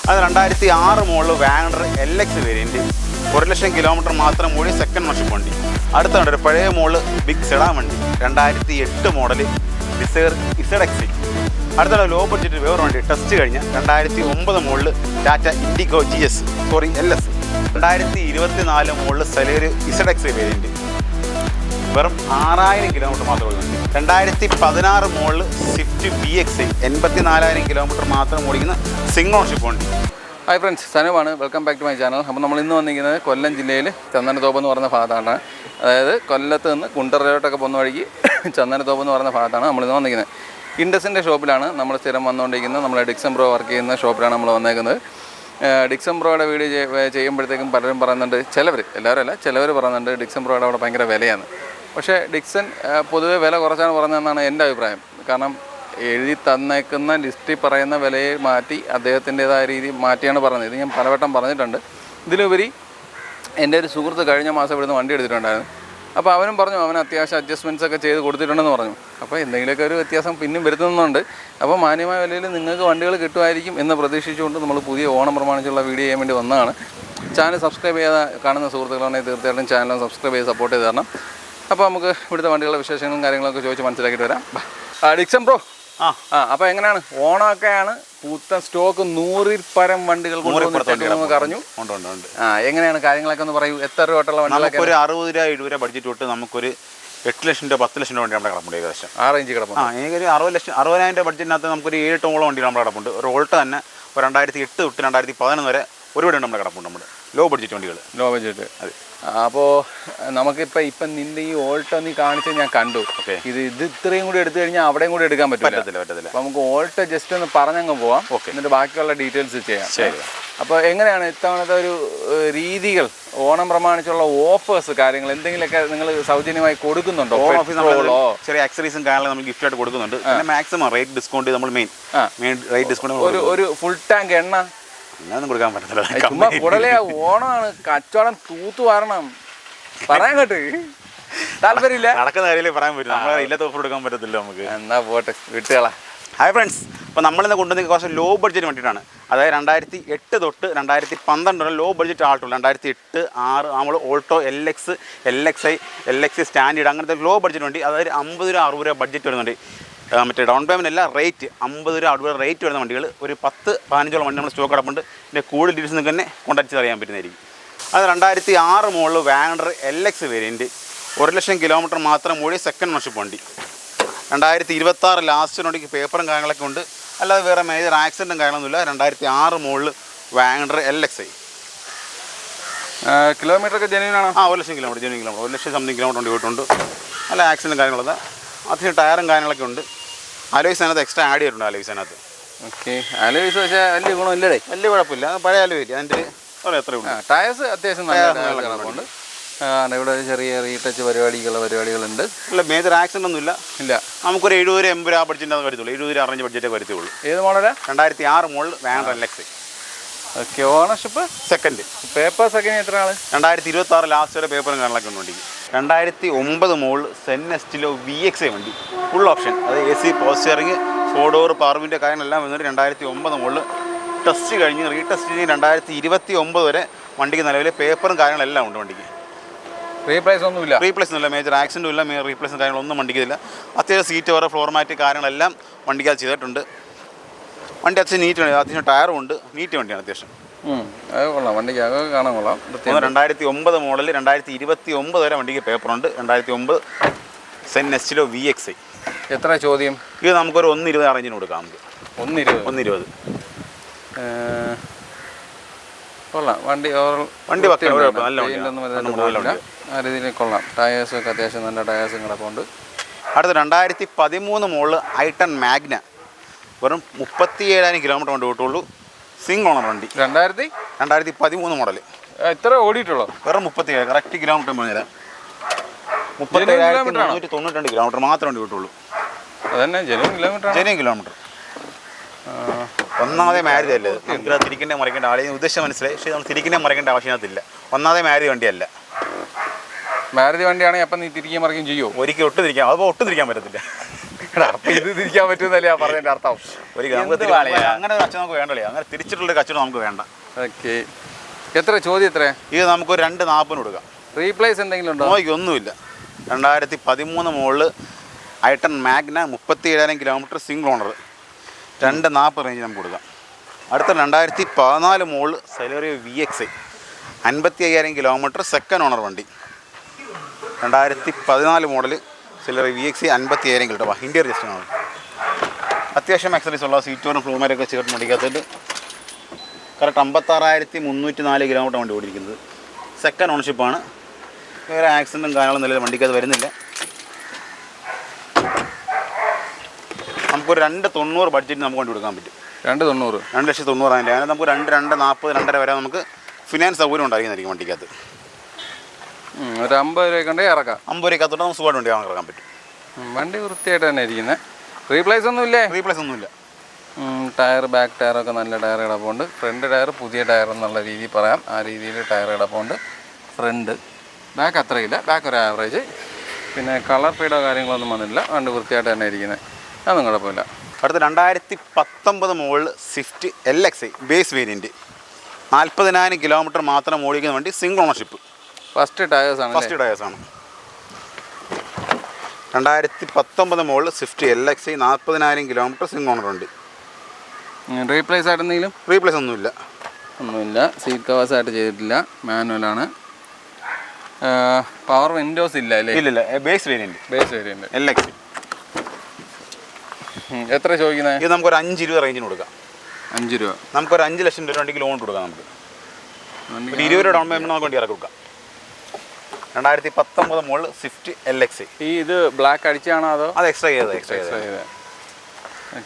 അത് 2006 model WagonR LX variant, 1,00,000 kilometre മാത്രം ഓടി സെക്കൻഡ് ഓണർഷിപ്പ് വണ്ടി. അടുത്ത ഒരു പഴയ മോഡൽ ബിഗ് സെഡാൻ വണ്ടി, 2008 മോഡൽ ഡിസയർ ZX. അടുത്ത ലോ ബഡ്ജറ്റ് വേറെ വണ്ടി ടെസ്റ്റ് കഴിഞ്ഞ 2009 model Tata Indigo LS. 2024 model Celerio ZX variant, വെറും 6000 കിലോമീറ്റർ മാത്രം ഓടുന്നുണ്ട്. 2016 മോഡൽ സ്വിഫ്റ്റ് VX 84,000 കിലോമീറ്റർ മാത്രം ഓടിക്കുന്ന സിംഗിൾ ഓണർഷിപ്പ് വണ്ടി. ഹായ് ഫ്രണ്ട്സ്, സനുവാണ്. Welcome back to my channel. അപ്പോൾ നമ്മൾ ഇന്ന് വന്നിരിക്കുന്നത് കൊല്ലം ജില്ലയിൽ ചന്ദനത്തോപ്പ് എന്ന് പറയുന്ന ഭാഗത്താണ്. അതായത് കൊല്ലത്ത് നിന്ന് കുണ്ടറയിലോട്ടൊക്കെ പോകുന്ന വഴിക്ക് ചന്ദനത്തോപ്പ് എന്ന് പറയുന്ന ഭാഗത്താണ് നമ്മളിന്ന് വന്നിരിക്കുന്നത്. ഇൻഡസിൻ്റെ ഷോപ്പിലാണ് നമ്മൾ സ്ഥിരം വന്നുകൊണ്ടിരിക്കുന്നത്. നമ്മൾ ഡിക്സൺ ബ്രോ വർക്ക് ചെയ്യുന്ന ഷോപ്പിലാണ് നമ്മൾ വന്നേക്കുന്നത്. ഡിക്സൺ ബ്രോയുടെ വീഡിയോ ചെയ്യുമ്പോഴത്തേക്കും പലരും പറയുന്നുണ്ട്, എല്ലാവരും അല്ല, ചിലവർ പറയുന്നുണ്ട് ഡിക്സൺ ബ്രോയുടെ അവിടെ ഭയങ്കര വിലയാണ്. പക്ഷേ ഡിക്സൺ പൊതുവെ വില കുറച്ചാണ് പറഞ്ഞതെന്നാണ് എൻ്റെ അഭിപ്രായം. കാരണം എഴുതി തന്നേക്കുന്ന ലിസ്റ്റിൽ പറയുന്ന വിലയെ മാറ്റി അദ്ദേഹത്തിൻ്റെതായ രീതി മാറ്റിയാണ് പറഞ്ഞത്. ഇത് ഞാൻ പലവട്ടം പറഞ്ഞിട്ടുണ്ട്. ഇതിലുപരി എൻ്റെ ഒരു സുഹൃത്ത് കഴിഞ്ഞ മാസം ഇവിടുന്ന് വണ്ടി എടുത്തിട്ടുണ്ടായിരുന്നു. അപ്പോൾ അവനും പറഞ്ഞു അവന് അത്യാവശ്യം അഡ്ജസ്റ്റ്മെൻറ്റ്സ് ഒക്കെ ചെയ്ത് കൊടുത്തിട്ടുണ്ടെന്ന് പറഞ്ഞു. അപ്പോൾ എന്തെങ്കിലുമൊക്കെ ഒരു വ്യത്യാസം പിന്നും വരുത്തുന്നുണ്ട്. അപ്പോൾ മാന്യമായ വിലയിൽ നിങ്ങൾക്ക് വണ്ടികൾ കിട്ടുമായിരിക്കും എന്ന് പ്രതീക്ഷിച്ചുകൊണ്ട് നമ്മൾ പുതിയ ഓണം പ്രമാണിച്ചുള്ള വീഡിയോ ചെയ്യാൻ വേണ്ടി വന്നതാണ്. ചാനൽ സബ്സ്ക്രൈബ് ചെയ്യാതെ കാണുന്ന സുഹൃത്തുക്കളാണെങ്കിൽ തീർച്ചയായിട്ടും ചാനൽ സബ്സ്ക്രൈബ് ചെയ്ത് സപ്പോർട്ട് ചെയ്ത് തരണം. അപ്പോൾ നമുക്ക് ഇവിടുത്തെ വണ്ടികളുടെ വിശേഷങ്ങളും കാര്യങ്ങളൊക്കെ ചോദിച്ച് മനസ്സിലാക്കിയിട്ട് വരാം. ഡിക്സൺ ബ്രോ, അപ്പോൾ എങ്ങനെയാണ് ഓണമൊക്കെയാണ്, പുത്തൻ സ്റ്റോക്ക് 100-ൽ പരം വണ്ടികൾ കൊണ്ടുവന്നിട്ട് അറിഞ്ഞു. എങ്ങനെയാണ് കാര്യങ്ങളൊക്കെ ഒന്ന് പറയൂ. എത്ര രൂപ തൊട്ടുള്ള വണ്ടികളൊക്കെ? ഒരു 60,000 രൂപ ബഡ്ജറ്റ് തൊട്ട് നമുക്കൊരു 8 ലക്ഷം രൂപ 10 ലക്ഷം രൂപ വണ്ടി നമ്മുടെ കിടപ്പുണ്ട്. ഏകദേശം ആ റേഞ്ച് കിടപ്പുണ്ട്. എനിക്കൊരു 60,000 രൂപ ബഡ്ജറ്റിനകത്ത് നമുക്കൊരു 7-8 ഓളം വണ്ടികൾ നമ്മുടെ കിടപ്പുണ്ട്. ഒരു ഓൾട്ടോ തന്നെ 2008 തൊട്ട് 2011 വരെ ഒരുപാട് നമ്മുടെ കിടപ്പുണ്ട്. നമ്മുടെ ലോ ബഡ്ജറ്റ് വണ്ടികൾ. Low budget. അതെ. അപ്പോൾ നമുക്കിപ്പം നിന്റെ ഈ ഓൾട്ടോ നീ കാണിച്ച് ഞാൻ കണ്ടു. ഇത് ഇത്രയും കൂടി എടുത്തു കഴിഞ്ഞാൽ അവിടെയും കൂടി എടുക്കാൻ പറ്റില്ല. അപ്പോൾ നമുക്ക് ഓൾട്ടോ ജസ്റ്റ് ഒന്ന് പറഞ്ഞങ്ങ് പോവാം. എന്നിട്ട് ബാക്കിയുള്ള ഡീറ്റെയിൽസ് ചെയ്യാം. ശരി. അപ്പോൾ എങ്ങനെയാണ് ഇത്തവണത്തെ ഒരു രീതികൾ, ഓണം പ്രമാണിച്ചുള്ള ഓഫേഴ്സ്, കാര്യങ്ങൾ എന്തെങ്കിലുമൊക്കെ നിങ്ങൾ സൗജന്യമായി കൊടുക്കുന്നുണ്ടോ? ചെറിയ ആക്സറീസും കാര്യങ്ങളും നമ്മൾ ഗിഫ്റ്റ് ആയിട്ട് കൊടുക്കുന്നുണ്ട്. പിന്നെ മാക്സിമം റേറ്റ് ഡിസ്കൗണ്ട് നമ്മൾ മെയിൻ റേറ്റ് ഡിസ്കൗണ്ട്. ഒരു ഫുൾ ടാങ്ക് എണ്ണ ഒന്നും കൊടുക്കാൻ പറ്റത്തില്ല. ചുമ്മാ കൂടലേ ഓണമാണ്, കച്ചവടം തൂത്തു വരണം. പറയാൻ കേട്ട് താല്പര്യമില്ല. നടക്കുന്ന കാര്യത്തിലേ പറയാൻ പറ്റും. നമ്മളെ ഇല്ലാത്ത ഓഫർ കൊടുക്കാൻ പറ്റത്തില്ല നമുക്ക്. എന്നാ പോട്ടെ, വിട്ടുകളാ. ഹായ് ഫ്രണ്ട്സ്, അപ്പോൾ നമ്മളിന്ന് കൊണ്ടുവന്ന കുറച്ച് ലോ ബഡ്ജറ്റ് വണ്ടിയിട്ടാണ്. അതായത് 2008 തൊട്ട് 2012 വരെ ലോ ബഡ്ജറ്റ് ആൾട്ടുള്ളൂ. 2008, 6 നമ്മൾ ഓൾട്ടോ LXi, LX സ്റ്റാൻഡേർഡ്, അങ്ങനത്തെ ലോ ബഡ്ജറ്റ് വണ്ടി. അതായത് 50 രൂപ 60 രൂപ ബഡ്ജറ്റ് വരുന്നുണ്ട്. മറ്റേ ഡൗൺ പേയ്മെൻറ്റ് അല്ല, റേറ്റ് 50 രൂപ 60 രൂപ റേറ്റ് വരുന്ന വണ്ടികൾ ഒരു 10-15 വണ്ടി നമ്മൾ സ്റ്റോക്ക് കിടപ്പുണ്ട്. ഇതിൻ്റെ കൂടുതൽ ഡീറ്റെയിൽസ് നിങ്ങൾക്ക് തന്നെ കോൺടാക്ട് അറിയാൻ പറ്റുന്നതായിരിക്കും. അത് 2006 model WagonR LX variant, 1,00,000 kilometre മാത്രം ഓടി സെക്കൻഡ് ഓണർഷിപ്പ് വണ്ടി. 2026 ലാസ്റ്റ് വണ്ടിക്ക് പേപ്പറും കാര്യങ്ങളൊക്കെ ഉണ്ട്. അല്ലാതെ വേറെ മേജർ ആക്സിഡൻറ്റും കാര്യങ്ങളൊന്നുമില്ല. 2006 മോഡൽ വാഗണർ LXi. കിലോമീറ്ററൊക്കെ ജെന്യൂനാണ്. 1,00,000 kilometre, genuine kilometre, 1,00,000 something kilometre വണ്ടി പോയിട്ടുണ്ട്. നല്ല ആക്സിഡൻറ്റും കാര്യങ്ങളൊക്കെ, അത്യാവശ്യം ടയറും കാര്യങ്ങളൊക്കെ ഉണ്ട്. അലോയ്സ് അതിനകത്ത് എക്സ്ട്രാ ആഡ് ചെയ്തിട്ടുണ്ട്. അലോയ്സ് അതിനകത്ത് അലോയ്സ് പക്ഷേ വലിയ ഗുണമില്ലേ? വലിയ കുഴപ്പമില്ല. പഴയ അലോയില്ല, അതിൻ്റെ എത്ര ടയർസ് അത്യാവശ്യം നല്ല. ഇവിടെ ചെറിയ റീടച്ച് പരിപാടികളുണ്ട്. അല്ല, മേജർ ആക്സിഡൻ്റ് ഒന്നുമില്ല. ഇല്ല. നമുക്കൊരു 70-80 രൂപ ബഡ്ജറ്റ് അത് വരത്തുള്ളൂ. 70 രൂപ അറേഞ്ച് ബഡ്ജറ്റേ വരത്തുള്ളൂ. ഏത് മോഡലാണ്? 2006 model WagonR LXi. Okay. Ownership second. Papers ഒക്കെ എത്ര ആൾ? 2026 ലാസ്റ്റ് വരെ പേപ്പറും കാര്യങ്ങളൊക്കെ ഉണ്ട് വണ്ടിക്ക്. 2009 മോഡൽ സെൻ എസ്റ്റിലോ VXi വണ്ടി, ഫുൾ ഓപ്ഷൻ. അത് AC, പവർ സ്റ്റിയറിംഗ്, 4 ഡോർ, പവറിൻ്റെ കാര്യങ്ങളെല്ലാം വന്നിട്ട് 2009 മോഡൽ ടെസ്റ്റ് കഴിഞ്ഞ് റീടെസ്റ്റ് ചെയ്ത് 2029 വരെ വണ്ടിക്ക് നിലവിൽ പേപ്പറും കാര്യങ്ങളെല്ലാം ഉണ്ട്. വണ്ടിക്ക് റീപ്ലേസ് ഒന്നുമില്ല. മേജർ ആക്സിഡൻറ്റും ഇല്ല, റീപ്ലേസും കാര്യങ്ങളൊന്നും വണ്ടിക്കില്ല. അത്യാവശ്യം സീറ്റ് വരെ ഫ്ലോർ മാറ്റ് കാര്യങ്ങളെല്ലാം വണ്ടിക്ക് അത് ചെയ്തിട്ടുണ്ട്. വണ്ടി അത്യാവശ്യം നീറ്റ് വണ്ടി, അത്യാവശ്യം ടയറും ഉണ്ട്. നീറ്റ് വണ്ടിയാണ് അത്യാവശ്യം. കൊള്ളാം, വണ്ടിക്ക് അതൊക്കെ കാണാൻ കൊള്ളാം. 2009 മോഡൽ 2029 വരെ വണ്ടിക്ക് പേപ്പറുണ്ട്. 2009 സെൻ എസ്റ്റിലോ VXi. എത്ര ചോദ്യം? ഇത് നമുക്കൊരു 120 അറേഞ്ചിന് കൊടുക്കാം. നമുക്ക് 120. കൊള്ളാം. വണ്ടി നല്ല വണ്ടി, ആ രീതിയിൽ കൊള്ളാം. ടയേഴ്സൊക്കെ അത്യാവശ്യം നല്ല ടയേഴ്സും കിടപ്പുണ്ട്. അടുത്ത 2013 മോഡൽ I10 മാഗ്ന, വെറും 37,000 കിലോമീറ്റർ വണ്ടി ഓട്ടുള്ളൂ. സിംഗിൾ ഓണർ വണ്ടി. 2013 മോഡൽ. എത്ര ഓടിയിട്ടുള്ളൂ? വെറും 37. കറക്റ്റ് കിലോമീറ്റർ പറഞ്ഞുതരാം. 37,392 കിലോമീറ്റർ മാത്രം വണ്ടി ഓട്ടുള്ളൂ. അതന്നെ ജെന്യൂൻ കിലോമീറ്റർ. ഒന്നാമതേ മാരുതി അല്ലേ, നമുക്ക് തിരിക്കേണ്ട മറിക്കേണ്ട ആളെ ഉദ്ദേശം മനസ്സിലായി. പക്ഷേ നമ്മൾ തിരിക്കേണ്ട മറിക്കേണ്ട ആവശ്യത്തില്ല. ഒന്നാമതേ മാരുതി വണ്ടിയല്ല. മാരുതി വണ്ടിയാണെങ്കിൽ അപ്പം നീ തിരികെ മറിക്കുകയും ചെയ്യുമോ? ഒരിക്കലും ഒട്ടും തിരിക്കാൻ പറ്റത്തില്ല. അർത്ഥം ഇത് തിരിക്കാൻ പറ്റുന്നല്ലേ പറഞ്ഞതിൻ്റെ അർത്ഥം. അങ്ങനെ കച്ചവടം നമുക്ക് വേണ്ടല്ലേ, അങ്ങനെ തിരിച്ചിട്ടുള്ള കച്ചവടം നമുക്ക് വേണ്ട. ഓക്കെ, എത്ര ചോദ്യം എത്ര? ഇത് നമുക്ക് 240 കൊടുക്കാം. റീപ്ലേസ് എന്തെങ്കിലും ഉണ്ടോ? ഒന്നുമില്ല. 2013 model i ten Magna 37,000 kilometre single owner, 240 range നമുക്ക് കൊടുക്കാം. അടുത്ത 2014 model Celerio VXi 55,000 kilometre second owner വണ്ടി. 2014 model Celerio VXi 55,000 kilometre Indian രജിസ്റ്ററാണ്. അത്യാവശ്യം ആക്സറീസ് ഉള്ള സീറ്റോറും ഫ്ലൂമരൊക്കെ ചേർത്ത് മേടിക്കാത്തതിൽ കറക്റ്റ് 56,304 കിലോമീറ്റർ വണ്ടി ഓടിയിരിക്കുന്നത്. സെക്കൻഡ് ഓണർഷിപ്പാണ്. വേറെ ആക്സിഡൻറ്റും കാര്യങ്ങളും നിലവിൽ വണ്ടിക്കത് വരുന്നില്ല. നമുക്കൊരു 290 ബഡ്ജറ്റ് നമുക്ക് വണ്ടി കൊടുക്കാൻ പറ്റും. 2,90,000 അതിന് നമുക്ക് 2,40,000 2.5 വരെ നമുക്ക് ഫിനാൻസ് സൗകര്യം ഉണ്ടായിരിക്കുന്നതായിരിക്കും വണ്ടിക്കകത്ത്. ഒരു 50 രൂപ ഇറക്കാം. 50 രൂപക്കകത്തോടെ നമുക്ക് സുഖമായിട്ട് വണ്ടി ഇറക്കാൻ പറ്റും. വണ്ടി വൃത്തിയായിട്ട് തന്നെ ഇരിക്കുന്നത്. റീപ്ലേസ് ഒന്നുമില്ലേ? റീപ്ലേസ് ഒന്നുമില്ല. ടയർ ബാക്ക് ടയറൊക്കെ നല്ല ടയർ കിടപ്പുണ്ട്. ഫ്രണ്ട് ടയർ പുതിയ ടയർ എന്നുള്ള രീതിയിൽ പറയാം. ആ രീതിയിൽ ടയർ കിടപ്പുണ്ട്. ഫ്രണ്ട് ബാക്ക് അത്രയില്ല, ബാക്ക് ഒരു ആവറേജ്. പിന്നെ കളർ ഫീഡോ കാര്യങ്ങളൊന്നും വന്നിട്ടില്ല. വണ്ടി വൃത്തിയായിട്ട് തന്നെ ഇരിക്കുന്നത്, അതൊന്നും കുഴപ്പമില്ല. അടുത്ത 2019 model Swift LXi base variant 40,000 kilometre മാത്രം ഓടിക്കുന്ന വണ്ടി, സിംഗിൾ ഓണർഷിപ്പ്. ഫസ്റ്റ് ടയേഴ്സാണ്. 2019 model Swift LXi 40,000 kilometre single owner വണ്ടി. റീപ്ലേസ് ആയിട്ടെന്തെങ്കിലും? റീപ്ലേസ് ഒന്നുമില്ല. സീറ്റ് കവേഴ്സ് ആയിട്ട് ചെയ്തിട്ടില്ല, മാനുവലാണ്. പവർ വിൻഡോസ് ഇല്ല അല്ലേ? ഇല്ല, ബേസ് വേരിയൻറ്റ് LXi. എത്ര ചോദിക്കുന്നത്? ഇത് നമുക്കൊരു 5 രൂപ റേഞ്ചിന് കൊടുക്കാം. 5 രൂപ. നമുക്കൊരു 5 ലക്ഷം രൂപ വണ്ടിക്ക് ലോൺ കൊടുക്കാം. നമുക്ക് 20 രൂപ ഡൗൺ പേയ്മെൻറ്റ് നമുക്ക് വണ്ടി ഇറക്കി കൊടുക്കാം. 2019 മോഡൽ സ്വിഫ്റ്റ് LXi. ഇത് ബ്ലാക്ക് അടിച്ചാണോ അതോ? അത് എക്സ്ട്രാ ചെയ്തത്.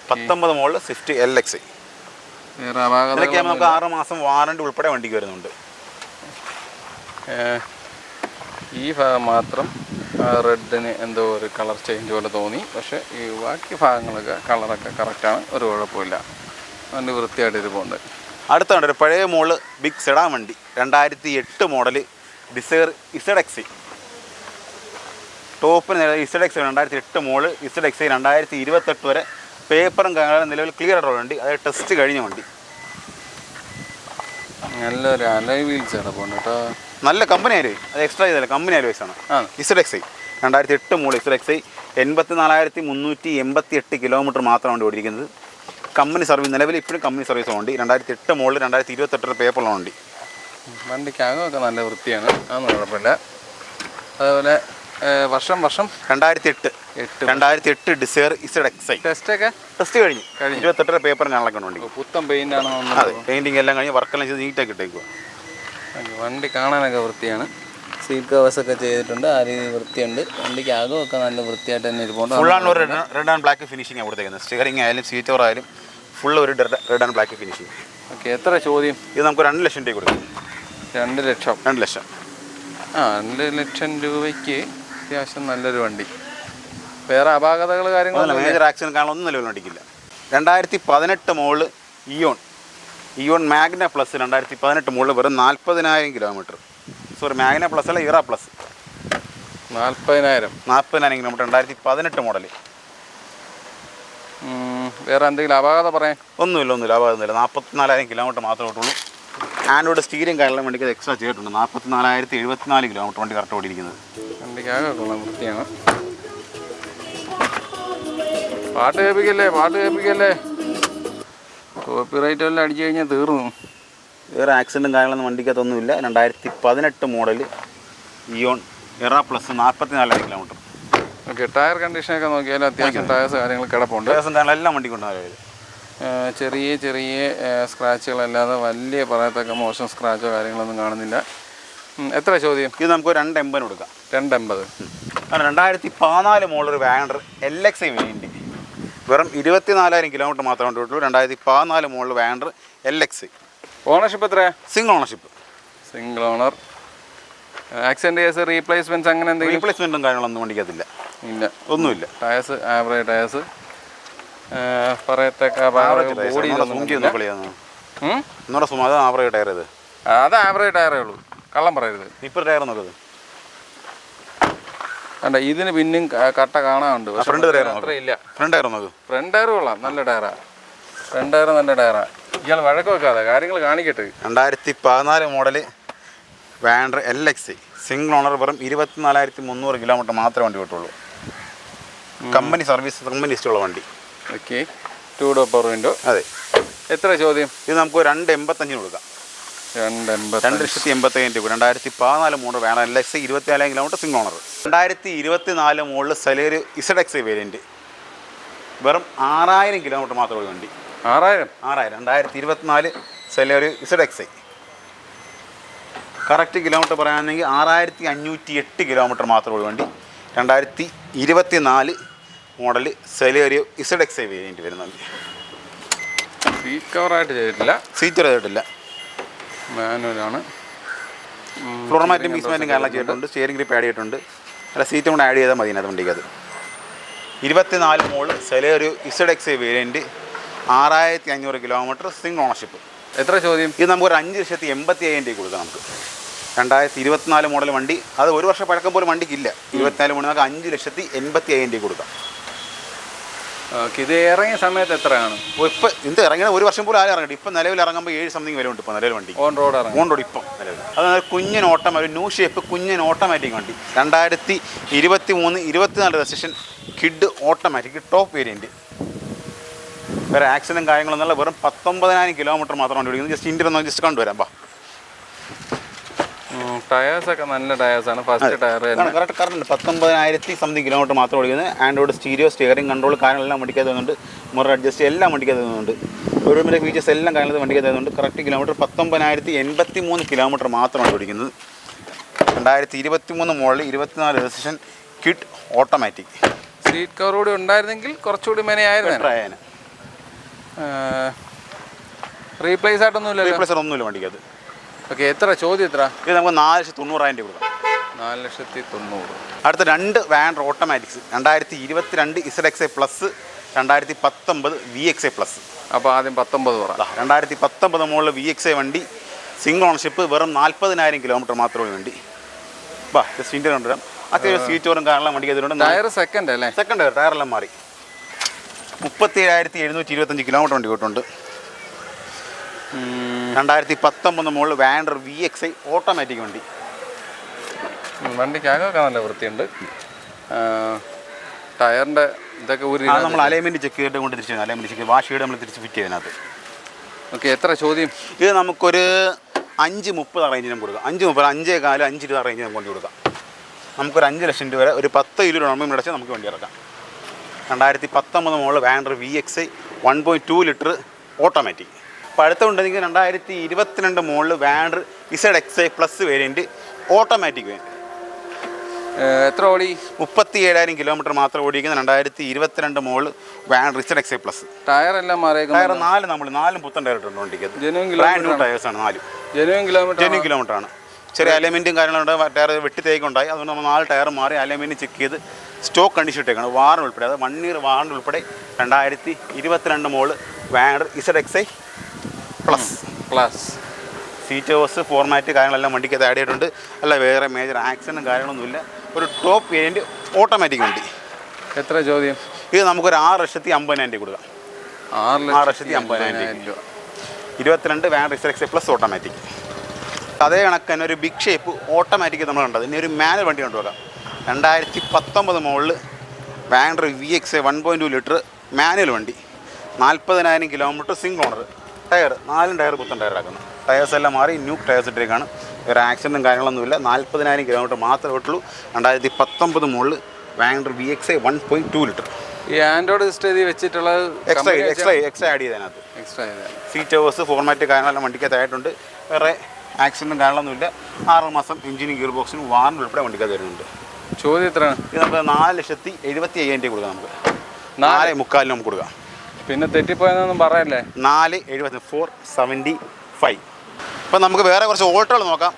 19 മോഡൽ സ്വിഫ്റ്റ് LXi. ഇതൊക്കെ നമുക്ക് 6 മാസം വാറണ്ടി ഉൾപ്പെടെ വണ്ടിക്ക് വരുന്നുണ്ട്. ഈ ഭാഗം മാത്രം റെഡിന് എന്തോ ഒരു കളർ ചേഞ്ച് പോലെ തോന്നി. പക്ഷേ ഈ ബാക്കി ഭാഗങ്ങളൊക്കെ കളറൊക്കെ കറക്റ്റാണ്, ഒരു കുഴപ്പമില്ല. വണ്ടി വൃത്തിയായിട്ട് ഇരിപ്പുണ്ട്. അടുത്ത ഒരു പഴയ മോഡൽ ബിഗ് സെഡാൻ വണ്ടി 2008 മോഡൽ ഡിസയർ ZXi. ടോപ്പിന് ZXi 2008 മോഡൽ ZXi 2028 വരെ പേപ്പറും കാര്യങ്ങളും നിലവിൽ ക്ലിയർ ആയിട്ടുള്ള വണ്ടി. അത് ടെസ്റ്റ് കഴിഞ്ഞ വണ്ടി. നല്ലൊരു അലോയ് വീൽസ് കിടപ്പുണ്ട് കേട്ടോ. നല്ല കമ്പനി ആലോയ്, അത് എക്സ്ട്രാ ചെയ്തല്ല, കമ്പനി ആലോയ്സ് ആണ്. ZXi 2008 മോഡൽ ZXi 84,388 കിലോമീറ്റർ മാത്രം വണ്ടി ഓടിയിരിക്കുന്നത്. കമ്പനി സർവീസ് നിലവിൽ ഇപ്പോഴും കമ്പനി സർവീസ് വണ്ടി. 2008 മോഡൽ 2028 പേപ്പറുള്ള വണ്ടി. വണ്ടിക്കകമൊക്കെ നല്ല വൃത്തിയാണ്, അതൊന്നും കുഴപ്പമില്ല. അതുപോലെ വർഷം 2008 ഡിസയർ ZXi. ടെസ്റ്റ് കഴിഞ്ഞു. 28 പേപ്പർ ഞാനൊക്കെ വണ്ടി. പുത്തൻ പെയിൻ്റ് ആണോ? അതെ, പെയിൻറ്റിങ് എല്ലാം കഴിഞ്ഞ് വർക്കെല്ലാം ചെയ്ത് നീറ്റാക്കി ഇട്ടേക്കുക. വണ്ടി കാണാനൊക്കെ വൃത്തിയാണ്. സീറ്റ് കവേഴ്സൊക്കെ ചെയ്തിട്ടുണ്ട്, ആ രീതി വൃത്തിയുണ്ട്. വണ്ടിക്ക് അകമൊക്കെ നല്ല വൃത്തിയായിട്ട് തന്നെ ഇരിപ്പുണ്ട്. ഫുൾ ആൻഡ് ഒരു റെഡ് ആൻഡ് ബ്ലാക്ക് ഫിനിഷിംഗ് ആണ് കൊടുത്തേക്കുന്നത്. സ്റ്റിയറിംഗ് ആയാലും സീറ്റ് കവർ ആയാലും ഫുൾ ഒരു red and black finishing. Okay, എത്ര ചോദ്യം? ഇത് നമുക്ക് 2 ലക്ഷം രൂപ കൊടുക്കും. 2 ലക്ഷം. 2 ലക്ഷം. 2 ലക്ഷം രൂപയ്ക്ക് അത്യാവശ്യം നല്ലൊരു വണ്ടി. വേറെ അപാകതകൾ കാര്യങ്ങളൊന്നും മേജർ ആക്സിഡൻറ്റ് കാണാനൊന്നും നിലവിൽ വണ്ടിക്കില്ല. 2018 model Eon Magna plus 2018 model വെറും 40,000 കിലോമീറ്റർ. സോറി, മാഗ്ന പ്ലസ് അല്ല, ഇറ പ്ലസ്. 40,000 kilometre 2018 model. വേറെ എന്തെങ്കിലും അപാകത പറയാൻ? ഒന്നുമില്ല, അപാകതയൊന്നുമില്ല. 44,000 കിലോമീറ്റർ മാത്രമേ ഓട്ടുള്ളൂ. ആൻഡ്രോയിഡ് സ്റ്റീരിംഗ് കാര്യങ്ങളും വണ്ടിക്ക് എക്സ്ട്രാ ചെയ്തിട്ടുണ്ട്. 44,074 കിലോമീറ്റർ വണ്ടി കറക്റ്റ് ഓടിയിരിക്കുന്നത്. വണ്ടിക്ക് ആകെ കൊള്ളാം, വൃത്തിയാണ്. പാട്ട് കേൾപ്പിക്കല്ലേ. കോപ്പിറൈറ്റ് എല്ലാം അടിച്ചു കഴിഞ്ഞാൽ തീർന്നു. വേറെ ആക്സിഡൻറ്റും കാര്യങ്ങളൊന്നും വണ്ടിക്കകത്തൊന്നുമില്ല. 2018 മോഡൽ ഇയോൺ ഇറ പ്ലസ് 44,000 കിലോമീറ്റർ. ഓക്കെ, ടയർ കണ്ടീഷനൊക്കെ നോക്കിയാൽ അത്യാവശ്യം ടയേഴ്സ് കാര്യങ്ങൾ കിടപ്പുണ്ട്. എല്ലാം വണ്ടിക്കുണ്ടാവില്ല. ചെറിയ സ്ക്രാച്ചുകളല്ലാതെ വലിയ പറയത്തക്ക മോശം സ്ക്രാച്ചോ കാര്യങ്ങളൊന്നും കാണുന്നില്ല. എത്ര ചോദ്യം? ഇത് നമുക്ക് 280 കൊടുക്കാം. 280. 2014 മോഡൽ ഒരു വാഗണർ LXi വേരിയൻറ്റ് വെറും 24,000 കിലോമീറ്റർ മാത്രമേ ഓടിയിട്ടുള്ളൂ. 2014 മോഡൽ വാഗണർ LXi. ഓണർഷിപ്പ് എത്രയാ? Single ownership. Single owner. Accident case, replacements അങ്ങനെ എന്തെങ്കിലും? റീപ്ലേസ്മെൻറ്റും കാര്യങ്ങളൊന്നും വണ്ടിക്കത്തില്ല. ഇല്ല, ഒന്നുമില്ല. Tyres average tyres. പറയത്തക്ക ആവറേജ് ടയർ ഇത്. അത് ആവറേജ് ടയറേ ഉള്ളൂ, കള്ളം പറയരുത്. ഇപ്പോൾ ടയർ നോക്കത്. കണ്ട ഇതിന് പിന്നെയും കട്ട കാണാനുണ്ട്. ഫ്രണ്ട് ടയർ അത്ര ഇല്ല. ഫ്രണ്ട് ടയർ നോക്കൂ. ഫ്രണ്ട് ടയർ കൊള്ളാം, നല്ല ടയറാണ്. ഫ്രണ്ട് ടയർ നല്ല ടയറാണ്. ഇയാൾ വഴക്ക് വെക്കാതെ കാര്യങ്ങൾ കാണിക്കട്ടെ. 2014 മോഡൽ വാൻഡർ LX സിംഗിൾ ഓണർ, വെറും 24,300 കിലോമീറ്റർ മാത്രമേ വണ്ടി കിട്ടുള്ളൂ. കമ്പനി സർവീസ്, കമ്പനി ലിസ്റ്റുള്ള വണ്ടി. Okay, 2 door power window. അതെ. എത്ര ചോദ്യം? ഇത് നമുക്ക് 2,85 കൊടുക്കാം. 2,85,000 രൂപ. 2014 മോഡൽ വാൻഡർ LX, 24,000 kilometre, single owner. 2024 model Celerio ZX variant, വെറും 6,000 കിലോമീറ്റർ മാത്രമേ വണ്ടി. 6,000. 2024 സെലേറിയോ ZX. കറക്റ്റ് കിലോമീറ്റർ പറയുകയാണെങ്കിൽ 6,508 കിലോമീറ്റർ മാത്രമേ ഉള്ളൂ വണ്ടി. 2024 മോഡൽ സെലേറിയോ ZX വേരിയൻറ്റ് വരുന്നുണ്ട്. സീറ്റ് കവറായിട്ട് ചെയ്തിട്ടില്ല. സീറ്റ് ചെയ്തിട്ടില്ല. മാനുവലാണ്. ഫ്ലോർ മാറ്റും പീസ്മാറ്റും കാരണം ചെയ്തിട്ടുണ്ട്. സ്റ്റിയറിംഗ് ഗ്രിപ്പ് ആഡ് ചെയ്തിട്ടുണ്ട്. അല്ല, സീറ്റും കൂടെ ആഡ് ചെയ്താൽ മതി അതിനകത്ത് വണ്ടിക്ക്. അത് 24 model Celerio ZX variant, 6,500 kilometre, single ownership. എത്ര ചോദ്യം? ഇത് നമുക്ക് ഒരു 5,85,000 രൂപ കൊടുക്കാം നമുക്ക്. 2024 മോഡൽ വണ്ടി, അത് ഒരു വർഷം പഴക്കം പോലും വണ്ടിക്കില്ല. 24 മോഡൽ നമുക്ക് 5,85,000 രൂപ കൊടുക്കാം. ഓക്കെ, ഇത് ഇറങ്ങിയ സമയത്ത് എത്രയാണ്? ഇപ്പോൾ ഇത് ഇറങ്ങിയത് ഒരു വർഷം പോലും ആരും ഇറങ്ങിയിട്ട്. ഇപ്പം നിലവിൽ ഇറങ്ങുമ്പോൾ 7 സംതിങ് വില ഉണ്ട്. ഇപ്പോൾ നിലവിൽ വണ്ടി ഓൺ റോഡ് ഇപ്പം നിലവിൽ. അത് കുഞ്ഞൻ ഓട്ടോമാറ്റിക്, ന്യൂ ഷേപ്പ് കുഞ്ഞൻ ഓട്ടോമാറ്റിക് വണ്ടി. 2023-24 registration, kid automatic, top variant. വേറെ ആക്സിഡൻറ്റും കാര്യങ്ങളൊന്നുമല്ല. വെറും 19,000 കിലോമീറ്റർ മാത്രം വണ്ടി ഓടിക്കുന്നത്. ജസ്റ്റ് ഇന്ത്യയിൽ ഒന്ന് ജസ്റ്റ് കണ്ടുവരാം. ടയേഴ്സൊക്കെ നല്ല ടയേഴ്സാണ്. First tyre correct 19,000 something kilometre മാത്രം ഓടിക്കുന്നത്. ആൻഡ്രോയിഡ് സ്റ്റീരിയോ, സ്റ്റിയറിംഗ് കൺട്രോൾ കാര്യങ്ങളെല്ലാം വണ്ടിക്കകത്ത് തരുന്നുണ്ട്. മിറർ അഡ്ജസ്റ്റ് എല്ലാം വണ്ടിക്കകത്ത് തരുന്നുണ്ട്. ഒരു ഫീച്ചേഴ്സ് എല്ലാം കാര്യങ്ങൾ വണ്ടിക്കകത്ത് തരുന്നുണ്ട്. കറക്റ്റ് കിലോമീറ്റർ 19,083 കിലോമീറ്റർ മാത്രമാണ് ഓടിക്കുന്നത്. 2023 model, 24 registration, kid automatic. Seat cover കൂടി ഉണ്ടായിരുന്നെങ്കിൽ കുറച്ചുകൂടി മെനയായിരുന്നു. റീപ്ലേസ് ആയിട്ടൊന്നുമില്ല. റീപ്ലേസർ ഒന്നുമില്ല വണ്ടിക്കകത്ത്. ഓക്കെ, എത്ര ചോദ്യം? എത്ര? ഇത് നമുക്ക് 4,90,000 രൂപ കൊടുക്കാം. 4,90,000. അടുത്ത 2 വാൻഡർ automatics, 2022 ZX plus, 2019 VX plus. അപ്പോൾ ആദ്യം 19 പറ. 2019 മോഡൽ VX വണ്ടി, സിംഗിൾ ഓണർഷിപ്പ്, വെറും 40,000 കിലോമീറ്റർ മാത്രമേ വണ്ടി. ജസ്റ്റ് ഇന്ത്യ കൊണ്ടുവരാം. അത്യാവശ്യം സീറ്റോറും കാരണം വണ്ടിക്ക് അതിലുണ്ട്. ടയർ സെക്കൻഡ് അല്ലേ? സെക്കൻഡ് ടയറെല്ലാം മാറി. 37,725 കിലോമീറ്റർ വണ്ടി കിട്ടുന്നുണ്ട്. 2019 മോഡൽ വാൻഡർ VX ഓട്ടോമാറ്റിക് വണ്ടി. വണ്ടിക്കകമൊക്കെ നല്ല വൃത്തിയുണ്ട്. ടയറിൻ്റെ ഇതൊക്കെ നമ്മൾ അലൈൻമെൻറ്റ് ചെക്ക് ചെയ്തിട്ട് കൊണ്ട് തിരിച്ചു അലൈൻമെൻറ്റ് ചെക്ക് വാഷ് ചെയ്ത് നമ്മൾ തിരിച്ച് ഫിറ്റ് ചെയ്തതിനകത്ത്. ഓക്കെ, എത്ര ചോദ്യം? ഇത് നമുക്കൊരു 5,30 റേഞ്ചിനും കൊടുക്കാം. 5,30, 5,15, 5,20 റേഞ്ചിനും കൊണ്ട് കൊടുക്കാം. നമുക്കൊരു 5 ലക്ഷം രൂപ വരെ, ഒരു 10,000 രൂപ നമ്മൾ അടച്ചാൽ നമുക്ക് വണ്ടി ഇറക്കാം. 2019 മോഡൽ വാൻഡർ VX 1.2 ലിറ്റർ ഓട്ടോമാറ്റിക്. അപ്പോൾ അടുത്തുണ്ടെങ്കിൽ 2022 മോഡൽ വാൻഡർ ZX plus variant, automatic variant. എത്ര ഓടി? 37,000 കിലോമീറ്റർ മാത്രം ഓടിക്കുന്ന 2022 മോഡൽ വാൻഡർ ZX പ്ലസ്. ടയർ എല്ലാം മാറിയേക്കും. ടയർ 4 പുത്തൻ ടയർ ഇട്ടുണ്ട് വണ്ടിക്ക്. ബ്രാൻഡ് ന്യൂ ടയേഴ്സാണ് 4. ജെന്യൂൻ കിലോമീറ്റർ ആണ്. ചെറിയ അലൈൻമെൻറ്റും കാര്യങ്ങളുണ്ട്. ടയർ വെട്ടിത്തേക്കുണ്ടായി. അതുകൊണ്ട് നമ്മൾ 4 ടയർ മാറി അലൈൻമെൻറ്റ് ചെക്ക് ചെയ്ത് സ്റ്റോക്ക് കണ്ടീഷൻ ഇട്ടേക്കാണ്. വാറൻ ഉൾപ്പെടെ, അത് 1 ഇയർ വാറൻ ഉൾപ്പെടെ 2022 മോഡൽ വാൻഡർ ZX പ്ലസ്. സീറ്റ് ഹോസ് ഫോർമാറ്റ് കാര്യങ്ങളെല്ലാം വണ്ടിക്കകത്ത് ആഡ് ചെയ്തിട്ടുണ്ട്. അല്ല വേറെ മേജർ ആക്സിഡൻറ്റും കാര്യങ്ങളൊന്നുമില്ല. ഒരു ടോപ്പ് വേരിയൻറ്റ് ഓട്ടോമാറ്റിക് വണ്ടി. എത്ര ചോദ്യം? ഇത് നമുക്കൊരു 6,50,000 രൂപ കൊടുക്കാം. 6,50,000 രൂപ. 22 വാൻഡർ ZX പ്ലസ് ഓട്ടോമാറ്റിക്. അതേ കണക്ക് തന്നെ ഒരു ബിഗ് ഷേപ്പ് ഓട്ടോമാറ്റിക് നമ്മൾ കണ്ടത്. ഇനി ഒരു മാനുവൽ വണ്ടി കൊണ്ടുപോകാം. 2019 മോഡൽ വാൻഡർ VX 1.2 ലിറ്റർ മാനുവൽ വണ്ടി, 40,000 kilometre, single owner. Tyre 4 tyre പുത്തൻ ടയർ ആക്കുന്നു. ടയേഴ്സ് എല്ലാം മാറി ന്യൂ ടയേഴ്സ് ഇട്ടേക്കാണ്. വേറെ ആക്സിഡൻറ്റും കാര്യങ്ങളൊന്നുമില്ല. 40,000 കിലോമീറ്റർ മാത്രമേ ഉള്ളൂ. 2019 മോഡൽ വാൻഡർ VX 1.2 ലിറ്റർ. ഈ ആൻഡ്രോയിഡ് സിസ്റ്റം വെച്ചിട്ടുള്ളത് എക്സ്ട്രാ ആഡ് ചെയ്തതിനകത്ത്. സീറ്റ് ഹോസ് ഫോർമാറ്റ് കാര്യങ്ങളെല്ലാം വണ്ടിക്കകത്ത് ആയിട്ടുണ്ട്. വേറെ ആക്സിഡൻറ്റും കാര്യങ്ങളൊന്നുമില്ല. 6 മാസം എഞ്ചിനും ഗിയർ ബോക്സിനും വാറൻ ഉൾപ്പെടെ വണ്ടിക്കകത്ത് വരുന്നുണ്ട്. ചോദ്യം എത്രയാണ്? ഇത് നമുക്ക് 4,75,000 രൂപ കൊടുക്കാം. നമുക്ക് 4,45,000 നമുക്ക് കൊടുക്കാം. പിന്നെ തെറ്റിപ്പോയെന്നൊന്നും പറയല്ലേ. 4,75,500. ഇപ്പം നമുക്ക് വേറെ കുറച്ച് ഓൾട്ടോകൾ നോക്കാം.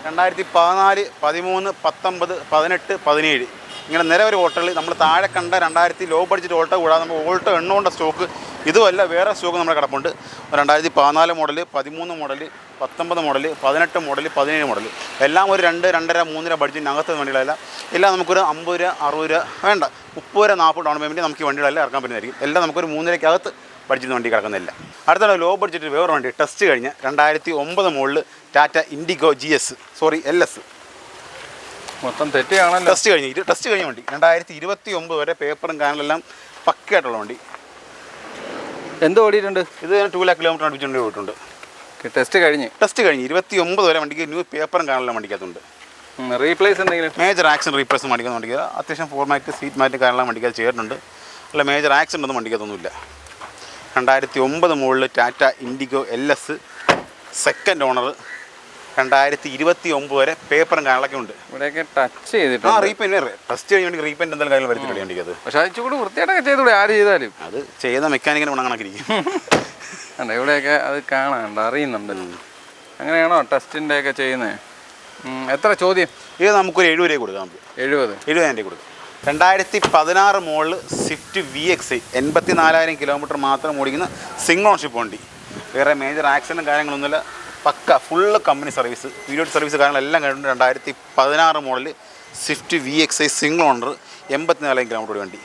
2014, 13, 19, 18, 17 ഇങ്ങനെ നിരവധി ഓൾട്ടോകൾ നമ്മൾ താഴെ കണ്ട 2000 ലോ ബഡ്ജറ്റ് ഓൾട്ടോ കൂടാതെ നമുക്ക് ഓൾട്ടോ എണ്ണുകൊണ്ട സ്റ്റോക്ക് ഇതുമല്ല വേറെ സ്റ്റോക്ക് നമ്മുടെ കിടപ്പുണ്ട്. 2014 model, 13 model, 19 model, 18 model, 17 model, എല്ലാം ഒരു 2, 2.5, 3 ബഡ്ജറ്റിനകത്ത് വണ്ടികളല്ല. എല്ലാം നമുക്കൊരു 50 രൂപ, 60 രൂപ വേണ്ട, 30 രൂപ, 40 ഡൗൺ പേയ്മെൻറ്റ് നമുക്ക് ഈ വണ്ടികളെല്ലാം ഇറക്കാൻ പറ്റുന്നതായിരിക്കും. എല്ലാം നമുക്കൊരു 3 രൂപയ്ക്കകത്ത് ബഡ്ജറ്റ് വണ്ടി കിടക്കുന്നില്ല. അടുത്ത ലോ ബഡ്ജറ്റ് വേറെ വണ്ടി ടെസ്റ്റ് കഴിഞ്ഞ് 2009 മോഡൽ ടാറ്റ ഇൻഡിഗോ LS. മൊത്തം തെറ്റിയാണല്ലോ. ടെസ്റ്റ് കഴിഞ്ഞ വണ്ടി 2029 വരെ പേപ്പറും കാര്യങ്ങളെല്ലാം പക്കയായിട്ടുള്ള വണ്ടി. എന്ത് ഓടിയിട്ടുണ്ട്? ഇത് 2 lakh കിലോമീറ്റർ അടുപ്പിച്ചുകൊണ്ട് പോയിട്ടുണ്ട്. ടെസ്റ്റ് കഴിഞ്ഞ് 29 വരെ വണ്ടിക്ക് ന്യൂ പേപ്പറും കാണാനുള്ള വണ്ടിക്കകത്തുണ്ട്. റീപ്ലേസ് എന്തെങ്കിലും മേജർ ആക്ഷൻ റീപ്ലേസ് വണ്ടിക്കുന്ന വണ്ടിക്കുക, അത്യാവശ്യം ഫോർമാറ്റ് സീറ്റ് മാറ്റ് കാര്യങ്ങളും വണ്ടിക്കകത്ത് ചെയ്തിട്ടുണ്ട്. അല്ല മേജർ ആക്സിഡൻ്റ് ഒന്നും വണ്ടിക്കകത്തൊന്നുമില്ല. 2009 model Tata Indigo LS, second owner, 2029 വരെ പേപ്പറും കാര്യങ്ങളൊക്കെ ഉണ്ട്. ഇവിടെയൊക്കെ ടച്ച് ചെയ്തിട്ടുണ്ട്. റീപെയിൻ്റ് ടെസ്റ്റ് കഴിഞ്ഞ വണ്ടി റീപെയിൻ്റ് എന്തെങ്കിലും കാര്യം വരുത്തില്ല വണ്ടിക്കത്. പക്ഷേ അത് ചൂട് വൃത്തിയായിട്ടൊക്കെ ചെയ്തൂടെ ആര് ചെയ്താലും. അത് ചെയ്യുന്ന മെക്കാനിക്കിന് ഗുണങ്ങളൊക്കെ അല്ല ഇവിടെയൊക്കെ അത് കാണാണ്ട് അറിയുന്നുണ്ട്. അങ്ങനെയാണോ ടെസ്റ്റിൻ്റെ ഒക്കെ ചെയ്യുന്നത്? എത്ര ചോദ്യം? ഇത് നമുക്കൊരു 70 രൂപ കൊടുക്കാം. 70,000 രൂപ കൊടുക്കും. 2016 മോഡൽ സ്വിഫ്റ്റ് VXi 84,000 കിലോമീറ്റർ മാത്രം ഓടിക്കുന്ന സിംഗിൾ ഓൺഷിപ്പ് വണ്ടി. വേറെ മേജർ ആക്സിഡൻറ്റും കാര്യങ്ങളൊന്നുമില്ല, പക്ക full company service, periodic service കാര്യങ്ങളെല്ലാം കഴിഞ്ഞിട്ടുണ്ട്. 2016 model Swift VXi single owner, 84,000 kilometre വണ്ടി.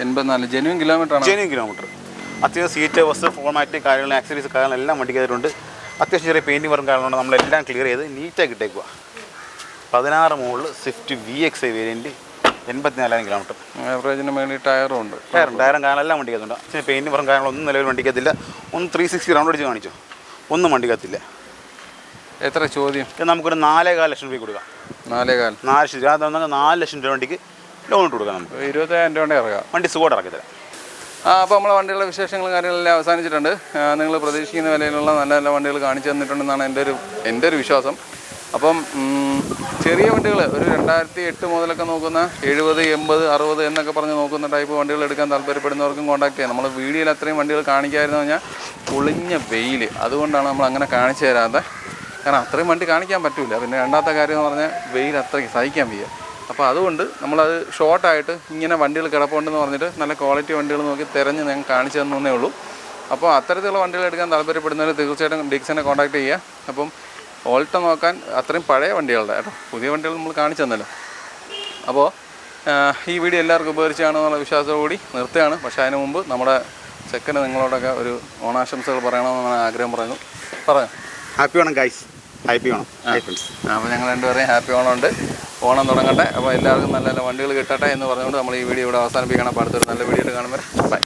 84 ജെന്യൂൻ കിലോമീറ്റർ. അത്യാവശ്യം സീറ്റ് ബസ് ഫോർമാറ്റ് കാര്യങ്ങൾ ആക്സസറീസ് കാര്യങ്ങളെല്ലാം വണ്ടി കയറിയിട്ടുണ്ട്. അത്യാവശ്യം ചെറിയ പെയിൻറ്റിംഗ് വർക്ക് കാര്യങ്ങളുണ്ട്. നമ്മളെല്ലാം ക്ലിയർ ചെയ്ത് നീറ്റാക്കി ഇട്ടേക്കുക. 16 model Swift VXi variant, 84,000 kilometre. ആവറേജിന് വേണ്ടി ടയറും ഉണ്ട്. ടയറും കാര്യങ്ങളെല്ലാം വണ്ടിക്കകത്തുണ്ട്. അത്യാവശ്യം പെയിൻറ്റ് വർക്ക് കാര്യങ്ങളൊന്നും നിലവിൽ വണ്ടിക്കകത്തില്ല. 360 റൗണ്ട് അടിച്ച് കാണിച്ചു, ഒന്നും വണ്ടിക്കകത്തില്ല. എത്ര ചോദ്യം? നമുക്കൊരു 4.25 ലക്ഷം രൂപ കൊടുക്കാം. 4.5 രൂപ. അത് 4 ലക്ഷം രൂപ വണ്ടിക്ക് ലോൺ ഇട്ട് കൊടുക്കാം. നമുക്ക് 25,000 രൂപ ഇറക്കാം. വണ്ടി സുഖമായിട്ട് ഇറക്കി തരാം. അപ്പോൾ നമ്മളെ വണ്ടികളുടെ വിശേഷങ്ങളും കാര്യങ്ങളെല്ലാം അവസാനിച്ചിട്ടുണ്ട്. നിങ്ങൾ പ്രതീക്ഷിക്കുന്ന വിലയിലുള്ള നല്ല നല്ല വണ്ടികൾ കാണിച്ചു തന്നിട്ടുണ്ടെന്നാണ് എൻ്റെ ഒരു വിശ്വാസം. അപ്പം ചെറിയ വണ്ടികൾ ഒരു 2008 മുതലൊക്കെ നോക്കുന്ന 70, 80, 60 എന്നൊക്കെ പറഞ്ഞ് നോക്കുന്ന ടൈപ്പ് വണ്ടികൾ എടുക്കാൻ താല്പര്യപ്പെടുന്നവർക്കും കോൺടാക്ട് ചെയ്യാം. നമ്മൾ വീഡിയോയിൽ അത്രയും വണ്ടികൾ കാണിക്കാമായിരുന്നു പറഞ്ഞാൽ പൊളിഞ്ഞ വെയിൽ, അതുകൊണ്ടാണ് നമ്മൾ അങ്ങനെ കാണിച്ചു തരാതെ. കാരണം അത്രയും വണ്ടി കാണിക്കാൻ പറ്റില്ല. പിന്നെ രണ്ടാമത്തെ കാര്യം എന്ന് പറഞ്ഞാൽ വെയിൽ അത്രയ്ക്ക് സഹിക്കാൻ വയ്യ. അപ്പോൾ അതുകൊണ്ട് നമ്മളത് ഷോർട്ടായിട്ട് ഇങ്ങനെ വണ്ടികൾ കിടപ്പുണ്ടെന്ന് പറഞ്ഞിട്ട് നല്ല ക്വാളിറ്റി വണ്ടികൾ നോക്കി തിരഞ്ഞ് ഞങ്ങൾ കാണിച്ചു തന്നേ ഉള്ളൂ. അപ്പോൾ അത്തരത്തിലുള്ള വണ്ടികൾ എടുക്കാൻ താല്പര്യപ്പെടുന്നവർ തീർച്ചയായിട്ടും ഡിക്സനെ കോൺടാക്ട് ചെയ്യുക. അപ്പം ഓൾട്ടോ നോക്കാൻ അത്രയും പഴയ വണ്ടികളുടെ കേട്ടോ, പുതിയ വണ്ടികൾ നമ്മൾ കാണിച്ചു തന്നല്ലോ. അപ്പോൾ ഈ വീഡിയോ എല്ലാവർക്കും ഉപകരിച്ചാണെന്നുള്ള വിശ്വാസത്തോടുകൂടി നിർത്തുകയാണ്. പക്ഷേ അതിന് മുമ്പ് നമ്മുടെ ചെക്കന് നിങ്ങളോടൊക്കെ ഒരു ഓണാശംസകൾ പറയണമെന്നാണ് ആഗ്രഹം പറഞ്ഞു. Happy Onam guys, happy Onam. അപ്പോൾ ഞങ്ങൾ രണ്ടുപേരെയും ഹാപ്പി ഓണം ഉണ്ട്. ഓണം തുടങ്ങട്ടെ. അപ്പോൾ എല്ലാവർക്കും നല്ല നല്ല വണ്ടികൾ കിട്ടട്ടെ എന്ന് പറഞ്ഞുകൊണ്ട് നമ്മൾ ഈ വീഡിയോ ഇവിടെ അവസാനിപ്പിക്കണം. അപ്പോൾ അടുത്തൊരു നല്ല വീഡിയോ കാണുമ്പോൾ ബൈ.